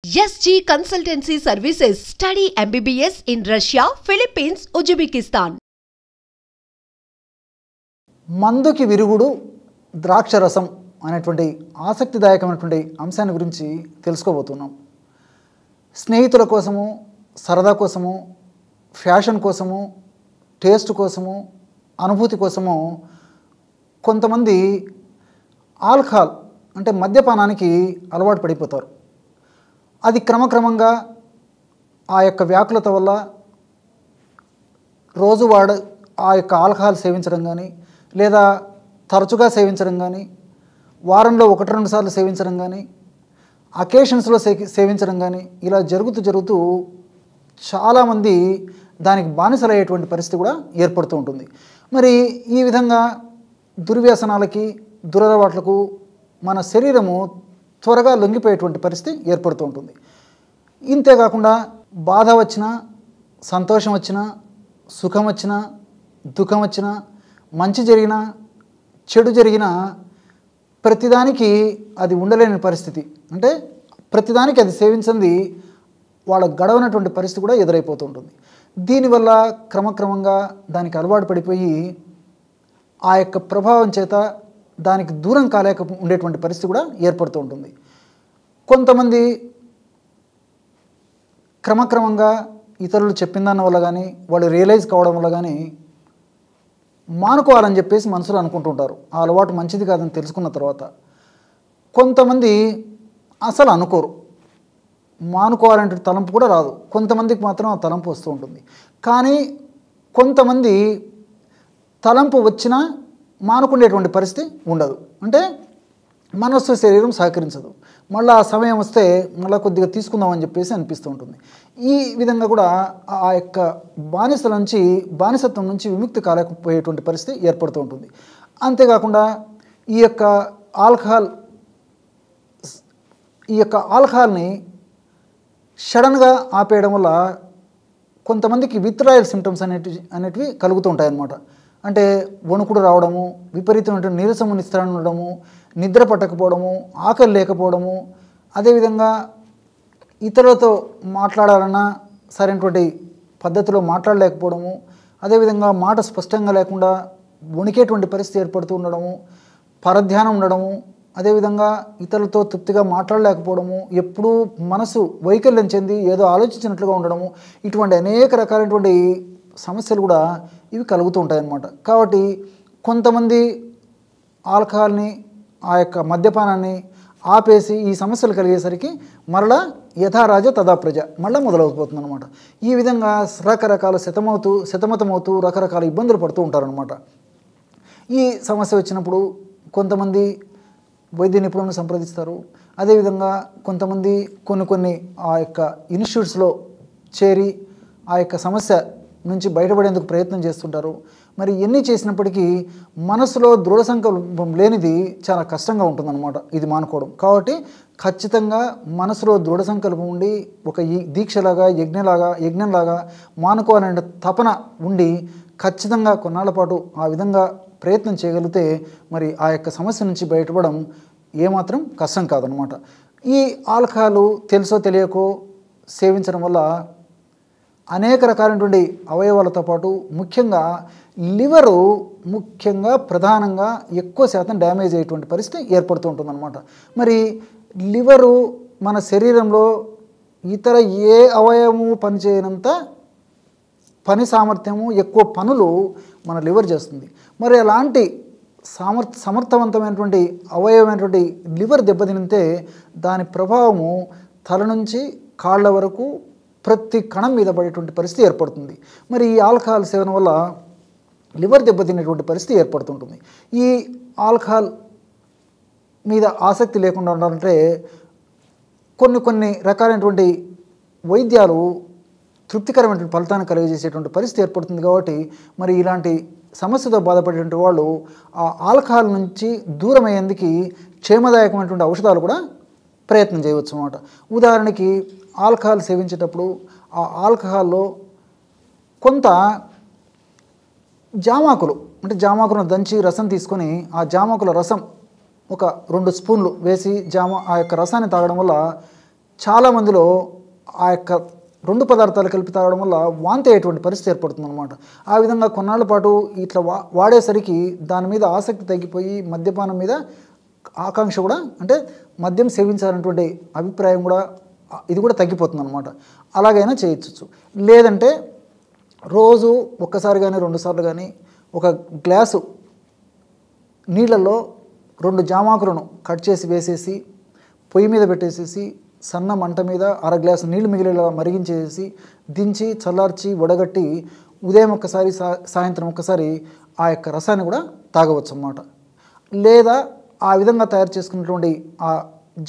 SG Consultancy Services. Study MBBS in Russia, Philippines, Uzbekistan. మందుకి విరుగుడు ద్రాక్షరసం అనేటువంటి ఆసక్తిదాయకమైనటువంటి అంశాన్ని గురించి తెలుసుకోబోతున్నాం. స్నేహితుల కోసము, సరదా కోసము, ఫ్యాషన్ కోసము, టేస్ట్ కోసము, అనుభూతి కోసము కొంతమంది ఆల్కహాల్ అంటే మద్యపానానికి అలవాటు పడిపోతారు. అది క్రమక్రమంగా ఆ యొక్క వ్యాకులత వల్ల రోజు ఆ యొక్క ఆల్కహాల్ సేవించడం కానీ, లేదా తరచుగా సేవించడం కానీ, వారంలో 1-2 సార్లు సేవించడం కానీ, అకేషన్స్లో సేవించడం కానీ, ఇలా జరుగుతూ చాలామంది దానికి బానిసలయ్యేటువంటి పరిస్థితి కూడా ఏర్పడుతూ ఉంటుంది. మరి ఈ విధంగా దుర్వ్యసనాలకి, దురలవాట్లకు మన శరీరము త్వరగా లొంగిపోయేటువంటి పరిస్థితి ఏర్పడుతూ ఉంటుంది. ఇంతేకాకుండా బాధ వచ్చినా, సంతోషం వచ్చినా, సుఖం వచ్చినా, దుఃఖం వచ్చినా, మంచి జరిగినా, చెడు జరిగినా ప్రతిదానికి అది ఉండలేని పరిస్థితి, అంటే ప్రతిదానికి అది సేవించింది వాళ్ళ గడవనటువంటి పరిస్థితి కూడా ఎదురైపోతూ ఉంటుంది. దీనివల్ల క్రమక్రమంగా దానికి అలవాటు పడిపోయి ఆ యొక్క ప్రభావం చేత దానికి దూరం కాలేక ఉండేటువంటి పరిస్థితి కూడా ఏర్పడుతూ ఉంటుంది. కొంతమంది క్రమక్రమంగా ఇతరులు చెప్పిన దాని వల్ల కానీ, వాళ్ళు రియలైజ్ కావడం వల్ల కానీ మానుకోవాలని చెప్పేసి మనసులో అనుకుంటుంటారు. ఆ అలవాటు మంచిది కాదని తెలుసుకున్న తర్వాత. కొంతమంది అసలు అనుకోరు, మానుకోవాలంటే తలంపు కూడా రాదు. కొంతమందికి మాత్రం ఆ తలంపు వస్తూ ఉంటుంది. కానీ కొంతమంది తలంపు వచ్చినా మానుకునేటువంటి పరిస్థితి ఉండదు. అంటే మనస్సు, శరీరం సహకరించదు. మళ్ళీ ఆ సమయం వస్తే మళ్ళీ కొద్దిగా తీసుకుందామని చెప్పేసి అనిపిస్తూ ఉంటుంది. ఈ విధంగా కూడా ఆ యొక్క బానిసత్వం నుంచి విముక్తి కాలేకపోయేటువంటి పరిస్థితి ఏర్పడుతూ ఉంటుంది. అంతేకాకుండా ఈ యొక్క ఆల్కహాల్ని సడన్గా ఆపేయడం వల్ల కొంతమందికి విత్డ్రాయల్ సిమ్టమ్స్ అనేటివి కలుగుతూ ఉంటాయన్నమాట. అంటే వణుకుడు రావడము, విపరీతమైన నీరసము, నిస్త్రాణ ఉండడము, నిద్ర పట్టకపోవడము, ఆకలి లేకపోవడము, అదేవిధంగా ఇతరులతో మాట్లాడాలన్నా సరైనటువంటి పద్ధతిలో మాట్లాడలేకపోవడము, అదేవిధంగా మాట స్పష్టంగా లేకుండా వణికేటువంటి పరిస్థితి ఏర్పడుతూ ఉండడము, పరధ్యానం ఉండడము, అదేవిధంగా ఇతరులతో తృప్తిగా మాట్లాడలేకపోవడము, ఎప్పుడూ మనసు వైకల్యం చెంది ఏదో ఆలోచించినట్లుగా ఉండడము, ఇటువంటి అనేక రకాలైనటువంటి సమస్యలు కూడా ఇవి కలుగుతూ ఉంటాయన్నమాట. కాబట్టి కొంతమంది ఆల్కహాల్ని, ఆ యొక్క మద్యపానాన్ని ఆపేసి ఈ సమస్యలు కలిగేసరికి మరలా యథారాజ తథా ప్రజ మళ్ళీ మొదలవుతుంది అనమాట. ఈ విధంగా రకరకాల సతమతమవుతూ రకరకాల ఇబ్బందులు పడుతూ ఉంటారనమాట. ఈ సమస్య వచ్చినప్పుడు కొంతమంది వైద్య నిపుణులను సంప్రదిస్తారు. అదేవిధంగా కొంతమంది కొన్ని ఆ యొక్క ఇన్స్టిట్యూట్స్లో చేరి ఆ యొక్క సమస్య నుంచి బయటపడేందుకు ప్రయత్నం చేస్తుంటారు. మరి ఎన్ని చేసినప్పటికీ మనసులో దృఢ సంకల్పం లేనిది చాలా కష్టంగా ఉంటుందన్నమాట ఇది మానుకోవడం. కాబట్టి ఖచ్చితంగా మనసులో దృఢ సంకల్పం ఉండి ఒక దీక్షలాగా, యజ్ఞంలాగా మానుకోవాలనే తపన ఉండి ఖచ్చితంగా కొన్నాళ్ళ పాటు ఆ విధంగా ప్రయత్నం చేయగలిగితే మరి ఆ యొక్క సమస్య నుంచి బయటపడడం ఏమాత్రం కష్టం కాదనమాట. ఈ ఆల్కహాల్ తెలుసో తెలియకో సేవించడం వల్ల అనేక రకాలైనటువంటి అవయవాలతో పాటు ముఖ్యంగా లివరు ప్రధానంగా ఎక్కువ శాతం డ్యామేజ్ అయ్యేటువంటి పరిస్థితి ఏర్పడుతూ ఉంటుందన్నమాట. మరి లివరు మన శరీరంలో ఇతర ఏ అవయవము పనిచేయనంత పని సామర్థ్యము, ఎక్కువ పనులు మన లివర్ చేస్తుంది. మరి అలాంటి సమర్థవంతమైనటువంటి అవయవమైనటువంటి లివర్ దెబ్బతినితే దాని ప్రభావము తల నుంచి కాళ్ళ వరకు ప్రతి కణం మీద పడేటువంటి పరిస్థితి ఏర్పడుతుంది. మరి ఈ ఆల్కహాల్ సేవన వల్ల లివర్ దెబ్బతినేటువంటి పరిస్థితి ఏర్పడుతుంటుంది. ఈ ఆల్కహాల్ మీద ఆసక్తి లేకుండా ఉండాలంటే కొన్ని రకాలైనటువంటి వైద్యాలు తృప్తికరమైనటువంటి ఫలితాన్ని కలిగజేసేటువంటి పరిస్థితి ఏర్పడుతుంది. కాబట్టి మరి ఇలాంటి సమస్యతో బాధపడేటువంటి వాళ్ళు ఆ ఆల్కహాల్ నుంచి దూరం అయ్యేందుకు క్షేమదాయకమైనటువంటి ఔషధాలు కూడా ప్రయత్నం చేయవచ్చు అన్నమాట. ఉదాహరణకి ఆల్కహాల్ సేవించేటప్పుడు ఆ ఆల్కహాల్లో కొంత జామాకులను దంచి రసం తీసుకొని ఆ జామాకుల రసం ఒక 2 స్పూన్లు వేసి ఆ యొక్క రసాన్ని తాగడం వల్ల చాలా మందిలో ఆ యొక్క 2 పదార్థాలు కలిపి తాగడం వల్ల వాంతి అయ్యేటువంటి పరిస్థితి ఏర్పడుతుందన్నమాట. ఆ విధంగా కొన్నాళ్ళ పాటు ఇట్లా వాడేసరికి దాని మీద ఆసక్తి తగ్గిపోయి మద్యపానం మీద ఆకాంక్ష కూడా, అంటే మద్యం సేవించాలనేటువంటి అభిప్రాయం కూడా ఇది కూడా తగ్గిపోతుందన్నమాట. అలాగైనా చేయొచ్చు. లేదంటే రోజు ఒక్కసారి కానీ 2 సార్లు కానీ ఒక గ్లాసు నీళ్ళల్లో 2 జామాకులను కట్ చేసి వేసేసి పొయ్యి మీద పెట్టేసేసి సన్న మంట మీద అర గ్లాసు నీళ్లు మిగిలేలా మరిగించేసి దించి చల్లార్చి వడగట్టి ఉదయం ఒక్కసారి సాయంత్రం ఒక్కసారి ఆ యొక్క రసాన్ని కూడా తాగవచ్చు అన్నమాట. లేదా ఆ విధంగా తయారు చేసుకున్నటువంటి ఆ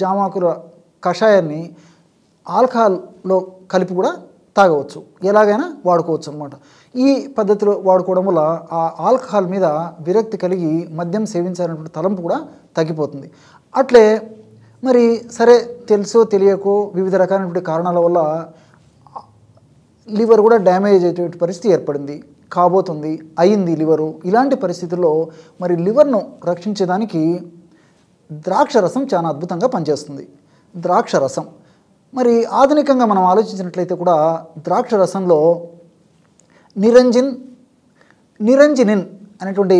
జామాకుల కషాయాన్ని ఆల్కహాల్లో కలిపి కూడా తాగవచ్చు. ఎలాగైనా వాడుకోవచ్చు అన్నమాట. ఈ పద్ధతిలో వాడుకోవడం వల్ల ఆ ఆల్కహాల్ మీద విరక్తి కలిగి మద్యం సేవించాలనేటువంటి తలంపు కూడా తగ్గిపోతుంది. అట్లే మరి సరే తెలుసో తెలియకో వివిధ రకాలైనటువంటి కారణాల వల్ల లివర్ కూడా డ్యామేజ్ అయ్యేటువంటి పరిస్థితి ఏర్పడింది, కాబోతుంది, అయింది లివరు. ఇలాంటి పరిస్థితుల్లో మరి లివర్ను రక్షించేదానికి ద్రాక్ష రసం చాలా అద్భుతంగా పనిచేస్తుంది. ద్రాక్ష రసం మరి ఆధునికంగా మనం ఆలోచించినట్లయితే కూడా ద్రాక్ష రసంలో నిరంజినిన్ అనేటువంటి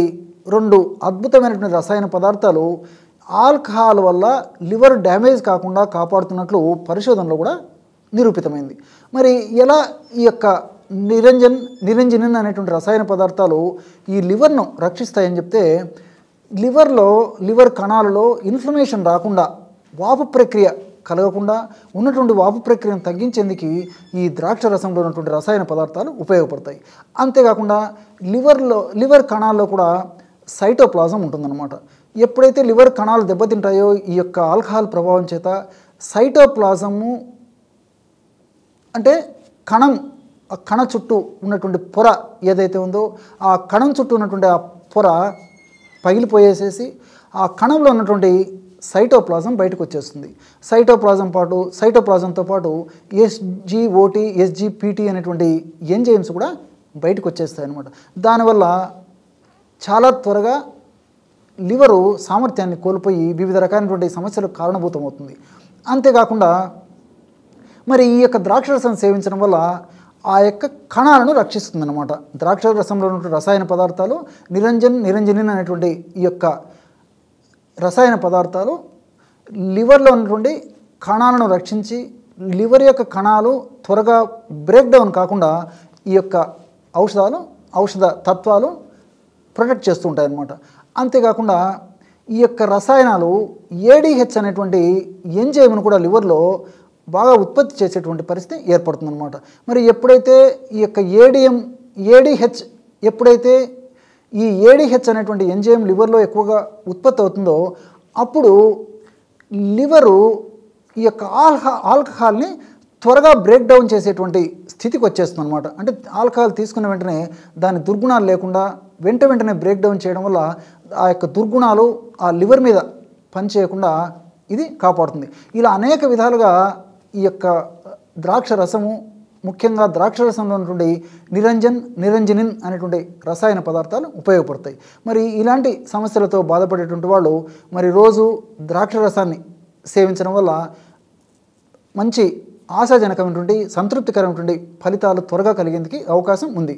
2 అద్భుతమైనటువంటి రసాయన పదార్థాలు ఆల్కహాల్ వల్ల లివర్ డ్యామేజ్ కాకుండా కాపాడుతున్నట్లు పరిశోధనలో కూడా నిరూపితమైంది. మరి ఎలా ఈ యొక్క నిరంజినిన్ అనేటువంటి రసాయన పదార్థాలు ఈ లివర్ను రక్షిస్తాయని చెప్తే, లివర్ కణాలలో ఇన్ఫ్లమేషన్ రాకుండా, వాపు ప్రక్రియ కలగకుండా ఉన్నటువంటి వాపు ప్రక్రియను తగ్గించేందుకు ఈ ద్రాక్ష రసంలో ఉన్నటువంటి రసాయన పదార్థాలు ఉపయోగపడతాయి. అంతేకాకుండా లివర్ కణాల్లో కూడా సైటోప్లాజం ఉంటుందన్నమాట. ఎప్పుడైతే లివర్ కణాలు దెబ్బతింటాయో ఈ యొక్క ఆల్కహాల్ ప్రభావం చేత సైటోప్లాజము అంటే కణ చుట్టూ ఉన్నటువంటి పొర ఏదైతే ఉందో ఆ కణం చుట్టూ ఉన్నటువంటి ఆ పొర పగిలిపోయేసేసి ఆ కణంలో ఉన్నటువంటి సైటోప్లాజం బయటకు వచ్చేస్తుంది. సైటోప్లాజంతో పాటు SGOT, SGPT అనేటువంటి ఎంజైమ్స్ కూడా బయటకు వచ్చేస్తాయి అన్నమాట. దానివల్ల చాలా త్వరగా లివరు సామర్థ్యాన్ని కోల్పోయి వివిధ రకాలైనటువంటి సమస్యలకు కారణభూతమవుతుంది. అంతేకాకుండా మరి ఈ యొక్క ద్రాక్షరసం సేవించడం వల్ల ఆ యొక్క కణాలను రక్షిస్తుంది అన్నమాట. ద్రాక్ష రసంలో ఉన్నటువంటి రసాయన పదార్థాలు నిరంజనిన్ అనేటువంటి ఈ యొక్క రసాయన పదార్థాలు లివర్లో ఉన్నటువంటి కణాలను రక్షించి లివర్ యొక్క కణాలు త్వరగా బ్రేక్ డౌన్ కాకుండా ఈ యొక్క ఔషధ తత్వాలు ప్రొటెక్ట్ చేస్తూ ఉంటాయన్నమాట. అంతేకాకుండా ఈ యొక్క రసాయనాలు ADH అనేటువంటి ఎంజైమ్ను కూడా లివర్లో బాగా ఉత్పత్తి చేసేటువంటి పరిస్థితి ఏర్పడుతుందన్నమాట. మరి ఎప్పుడైతే ఈ యొక్క ADH ఎప్పుడైతే ఈ ADH అనేటువంటి ఎంజైమ్ లివర్లో ఎక్కువగా ఉత్పత్తి అవుతుందో అప్పుడు లివరు ఈ యొక్క ఆల్కహాల్ని త్వరగా బ్రేక్ డౌన్ చేసేటువంటి స్థితికి వచ్చేస్తుంది అనమాట. అంటే ఆల్కహాల్ తీసుకున్న వెంటనే దాని దుర్గుణాలు లేకుండా వెంటనే బ్రేక్ డౌన్ చేయడం వల్ల ఆ యొక్క దుర్గుణాలు ఆ లివర్ మీద పనిచేయకుండా ఇది కాపాడుతుంది. ఇలా అనేక విధాలుగా ఈ యొక్క ద్రాక్ష రసము, ముఖ్యంగా ద్రాక్ష రసంలో ఉన్నటువంటి నిరంజనిన్ అనేటువంటి రసాయన పదార్థాలు ఉపయోగపడతాయి. మరి ఇలాంటి సమస్యలతో బాధపడేటువంటి వాళ్ళు మరి రోజు ద్రాక్ష రసాన్ని సేవించడం వల్ల మంచి ఆశాజనకమైనటువంటి సంతృప్తికరమైనటువంటి ఫలితాలు త్వరగా కలిగేందుకు అవకాశం ఉంది.